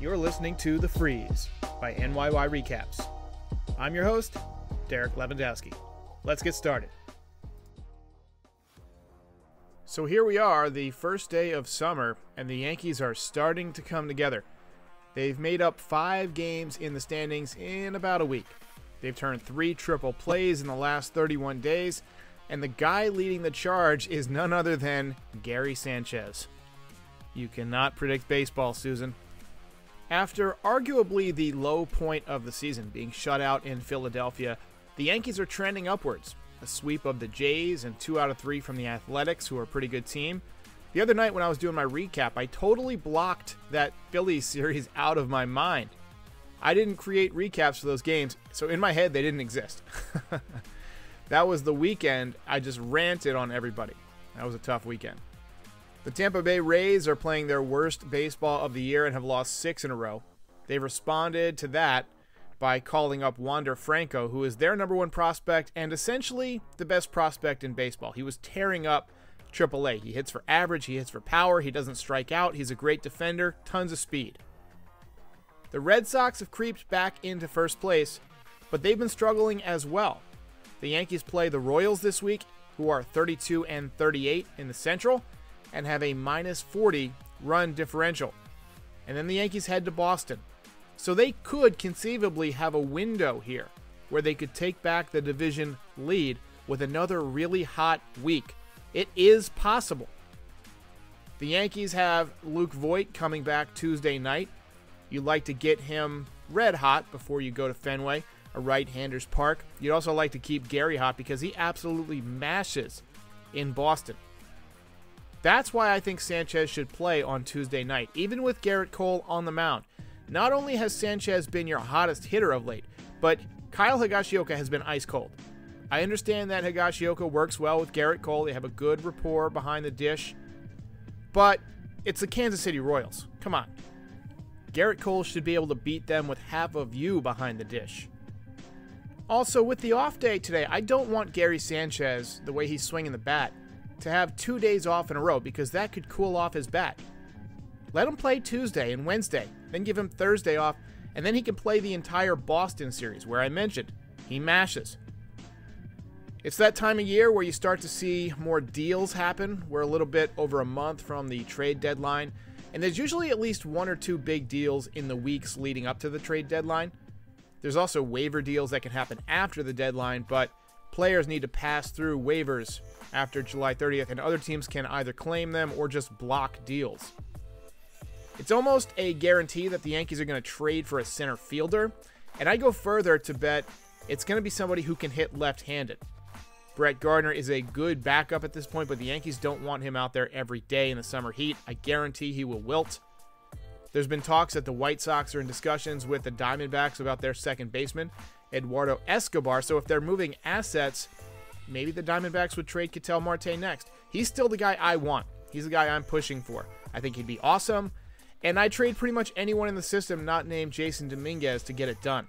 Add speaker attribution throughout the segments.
Speaker 1: You're listening to The Frieze by NYY Recaps. I'm your host, Derek Lewandowski. Let's get started. So here we are, the first day of summer, and the Yankees are starting to come together. They've made up 5 games in the standings in about a week. They've turned 3 triple plays in the last 31 days, and the guy leading the charge is none other than Gary Sanchez. You cannot predict baseball, Susan. After arguably the low point of the season, being shut out in Philadelphia, the Yankees are trending upwards. A sweep of the Jays and 2 out of 3 from the Athletics, who are a pretty good team. The other night when I was doing my recap, I totally blocked that Phillies series out of my mind. I didn't create recaps for those games, so in my head they didn't exist. That was the weekend I just ranted on everybody. That was a tough weekend. The Tampa Bay Rays are playing their worst baseball of the year and have lost 6 in a row. They've responded to that by calling up Wander Franco, who is their number 1 prospect and essentially the best prospect in baseball. He was tearing up AAA. He hits for average, he hits for power, he doesn't strike out, he's a great defender, tons of speed. The Red Sox have creeped back into first place, but they've been struggling as well. The Yankees play the Royals this week, who are 32 and 38 in the Central, and have a minus 40 run differential. And then the Yankees head to Boston. So they could conceivably have a window here where they could take back the division lead with another really hot week. It is possible. The Yankees have Luke Voit coming back Tuesday night. You'd like to get him red hot before you go to Fenway, a right-hander's park. You'd also like to keep Gary hot because he absolutely mashes in Boston. That's why I think Sanchez should play on Tuesday night, even with Garrett Cole on the mound. Not only has Sanchez been your hottest hitter of late, but Kyle Higashioka has been ice cold. I understand that Higashioka works well with Garrett Cole. They have a good rapport behind the dish. But it's the Kansas City Royals. Come on. Garrett Cole should be able to beat them with half of you behind the dish. Also, with the off day today, I don't want Gary Sanchez, the way he's swinging the bat, to have 2 days off in a row because that could cool off his bat. Let him play Tuesday and Wednesday, then give him Thursday off, and then he can play the entire Boston series, where I mentioned he mashes. It's that time of year where you start to see more deals happen. We're a little bit over a month from the trade deadline, and there's usually at least 1 or 2 big deals in the weeks leading up to the trade deadline. There's also waiver deals that can happen after the deadline, but players need to pass through waivers after July 30th, and other teams can either claim them or just block deals. It's almost a guarantee that the Yankees are going to trade for a center fielder, and I go further to bet it's going to be somebody who can hit left-handed. Brett Gardner is a good backup at this point, but the Yankees don't want him out there every day in the summer heat. I guarantee he will wilt. There's been talks that the White Sox are in discussions with the Diamondbacks about their second baseman, Eduardo Escobar, so if they're moving assets, maybe the Diamondbacks would trade Ketel Marte next. He's still the guy I want. He's the guy I'm pushing for. I think he'd be awesome, and I'd trade pretty much anyone in the system not named Jason Dominguez to get it done.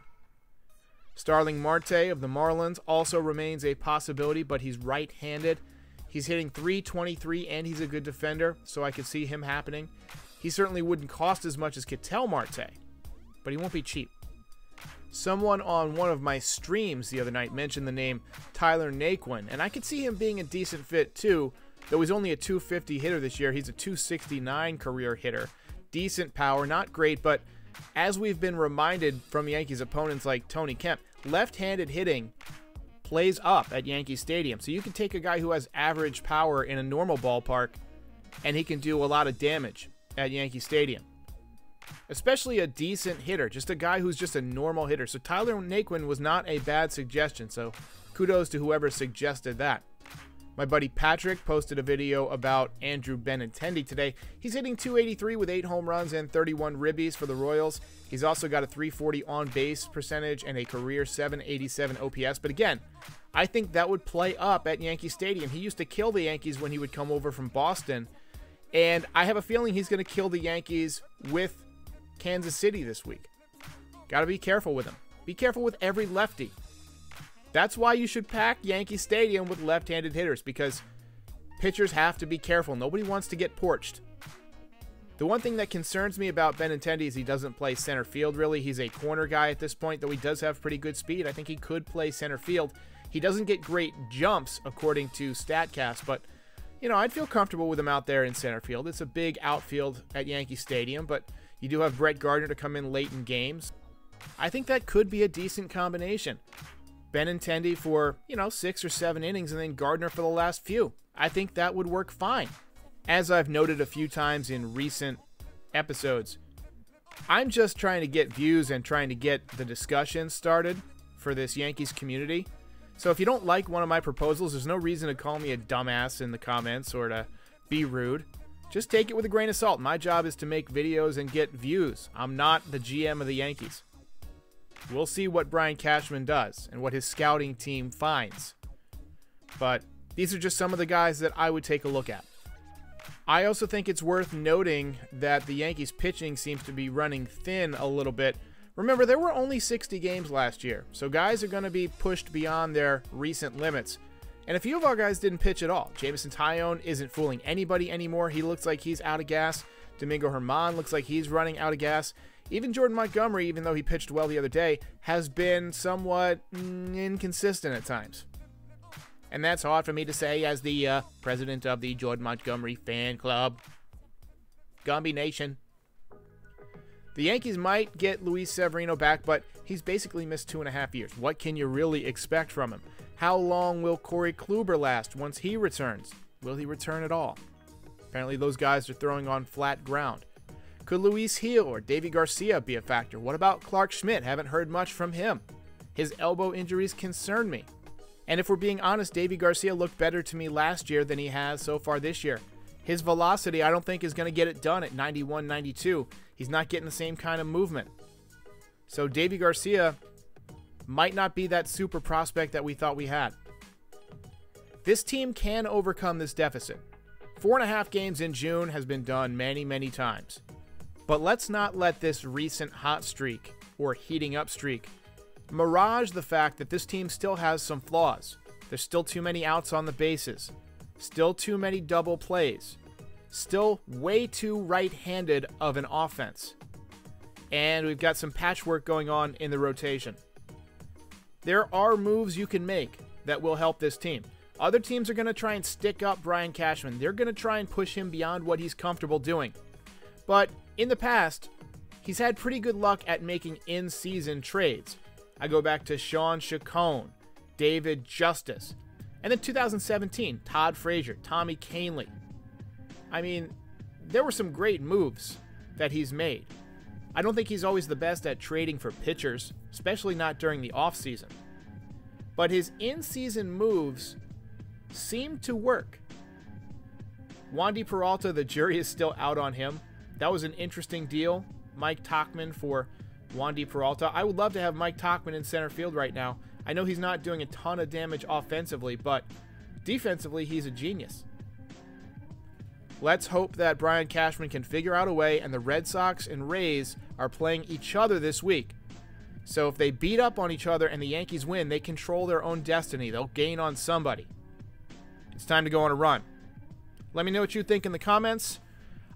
Speaker 1: Starling Marte of the Marlins also remains a possibility, but he's right-handed. He's hitting .323, and he's a good defender, so I could see him happening. He certainly wouldn't cost as much as Ketel Marte, but he won't be cheap. Someone on one of my streams the other night mentioned the name Tyler Naquin, and I could see him being a decent fit too, though he's only a .250 hitter this year. He's a .269 career hitter. Decent power, not great, but as we've been reminded from Yankees opponents like Tony Kemp, left-handed hitting plays up at Yankee Stadium. So you can take a guy who has average power in a normal ballpark, and he can do a lot of damage at Yankee Stadium. Especially a decent hitter, just a guy who's just a normal hitter. So Tyler Naquin was not a bad suggestion, so kudos to whoever suggested that. My buddy Patrick posted a video about Andrew Benintendi today. He's hitting .283 with 8 home runs and 31 ribbies for the Royals. He's also got a .340 on-base percentage and a career .787 OPS. But again, I think that would play up at Yankee Stadium. He used to kill the Yankees when he would come over from Boston, and I have a feeling he's going to kill the Yankees with Kansas City this week. Got to be careful with him. Be careful with every lefty. That's why you should pack Yankee Stadium with left-handed hitters, because pitchers have to be careful. Nobody wants to get porched. The one thing that concerns me about Benintendi is he doesn't play center field, really. He's a corner guy at this point, though he does have pretty good speed. I think he could play center field. He doesn't get great jumps, according to StatCast, but, you know, I'd feel comfortable with him out there in center field. It's a big outfield at Yankee Stadium, but you do have Brett Gardner to come in late in games. I think that could be a decent combination. Benintendi for, 6 or 7 innings, and then Gardner for the last few. I think that would work fine. As I've noted a few times in recent episodes, I'm just trying to get views and trying to get the discussion started for this Yankees community. So if you don't like one of my proposals, there's no reason to call me a dumbass in the comments or to be rude. Just take it with a grain of salt. My job is to make videos and get views. I'm not the GM of the Yankees. We'll see what Brian Cashman does and what his scouting team finds. But these are just some of the guys that I would take a look at. I also think it's worth noting that the Yankees pitching seems to be running thin a little bit. Remember, there were only 60 games last year, so guys are going to be pushed beyond their recent limits. And a few of our guys didn't pitch at all. Jameson Taillon isn't fooling anybody anymore. He looks like he's out of gas. Domingo Germán looks like he's running out of gas. Even Jordan Montgomery, even though he pitched well the other day, has been somewhat inconsistent at times. And that's hard for me to say as the president of the Jordan Montgomery fan club. Gumby Nation. The Yankees might get Luis Severino back, but he's basically missed 2.5 years. What can you really expect from him? How long will Corey Kluber last once he returns? Will he return at all? Apparently those guys are throwing on flat ground. Could Luis Gil or Davy Garcia be a factor? What about Clark Schmidt? Haven't heard much from him. His elbow injuries concern me. And if we're being honest, Davy Garcia looked better to me last year than he has so far this year. His velocity, I don't think, is going to get it done at 91, 92. He's not getting the same kind of movement. So Davy Garcia might not be that super prospect that we thought we had. This team can overcome this deficit. 4.5 games in June has been done many, many times. But let's not let this recent hot streak, or heating up streak, mirage the fact that this team still has some flaws. There's still too many outs on the bases. Still too many double plays. Still way too right-handed of an offense. And we've got some patchwork going on in the rotation. There are moves you can make that will help this team. Other teams are going to try and stick up Brian Cashman. They're going to try and push him beyond what he's comfortable doing. But in the past, he's had pretty good luck at making in-season trades. I go back to Sean Chacon, David Justice, and then 2017, Todd Frazier, Tommy Kahnle. I mean, there were some great moves that he's made. I don't think he's always the best at trading for pitchers, especially not during the offseason. But his in-season moves seem to work. Wandy Peralta, the jury is still out on him. That was an interesting deal. Mike Tauchman for Wandy Peralta. I would love to have Mike Tauchman in center field right now. I know he's not doing a ton of damage offensively, but defensively, he's a genius. Let's hope that Brian Cashman can figure out a way, and the Red Sox and Rays are playing each other this week. So if they beat up on each other and the Yankees win, they control their own destiny. They'll gain on somebody. It's time to go on a run. Let me know what you think in the comments.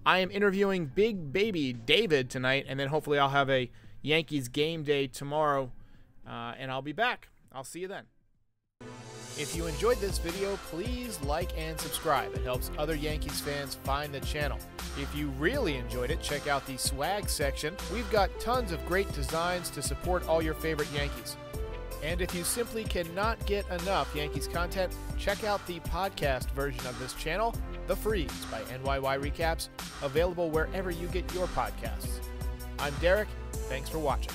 Speaker 1: I am interviewing Big Baby David tonight, and then hopefully I'll have a Yankees game day tomorrow, and I'll be back. I'll see you then. If you enjoyed this video, please like and subscribe. It helps other Yankees fans find the channel. If you really enjoyed it, check out the swag section. We've got tons of great designs to support all your favorite Yankees. And if you simply cannot get enough Yankees content, check out the podcast version of this channel, The Frieze by NYY Recaps, available wherever you get your podcasts. I'm Derek. Thanks for watching.